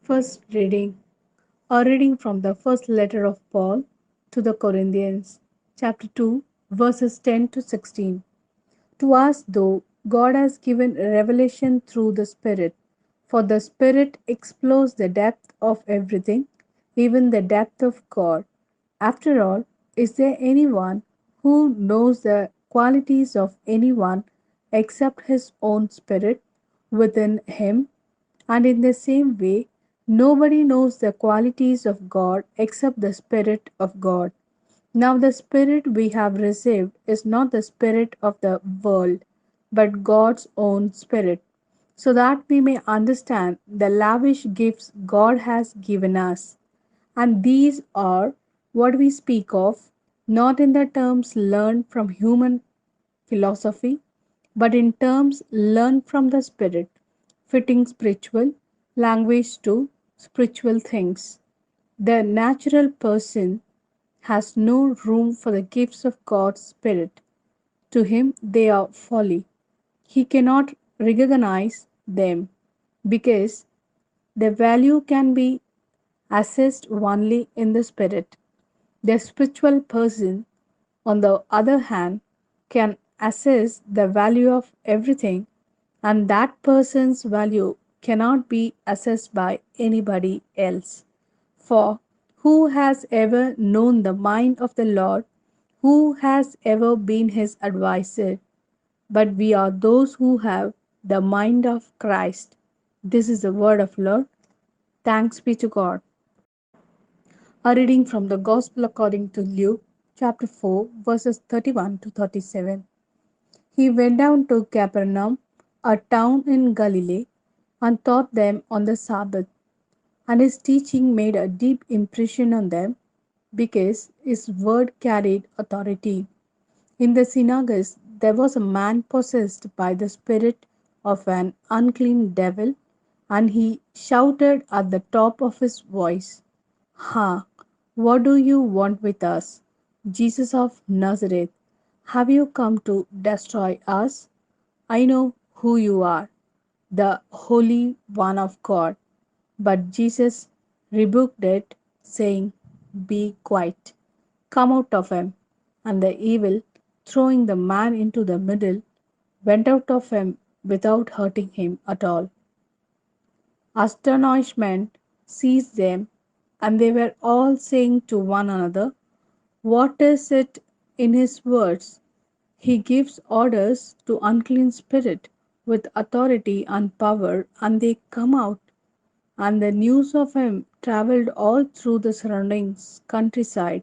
First reading, a reading from the first letter of Paul to the Corinthians, chapter 2, verses 10 to 16. To us, though, God has given revelation through the Spirit, for the Spirit explores the depth of everything, even the depth of God. After all, is there anyone who knows the qualities of anyone except his own spirit within him? And in the same way, nobody knows the qualities of God except the Spirit of God. Now, the Spirit we have received is not the Spirit of the world, but God's own Spirit, so that we may understand the lavish gifts God has given us. And these are what we speak of, not in the terms learned from human philosophy, but in terms learned from the Spirit, fitting spiritual language to spiritual things. The natural person has no room for the gifts of God's Spirit. To him, they are folly. He cannot recognize them because their value can be assessed only in the Spirit. The spiritual person, on the other hand, can assess the value of everything, and that person's value cannot be assessed by anybody else. For who has ever known the mind of the Lord? Who has ever been his adviser? But we are those who have the mind of Christ. This is the word of Lord. Thanks be to God. A reading from the Gospel according to Luke, chapter 4, verses 31 to 37. He went down to Capernaum, a town in Galilee, and taught them on the Sabbath. And his teaching made a deep impression on them because his word carried authority. In the synagogues, there was a man possessed by the spirit of an unclean devil, and he shouted at the top of his voice, "Ha! What do you want with us, Jesus of Nazareth? Have you come to destroy us? I know who you are, the Holy One of God." But Jesus rebuked it, saying, "Be quiet, come out of him." And the evil, throwing the man into the middle, went out of him without hurting him at all. Astonishment seized them, and they were all saying to one another, "What is it in his words? He gives orders to unclean spirit with authority and power, and they come out." And the news of him traveled all through the surrounding countryside.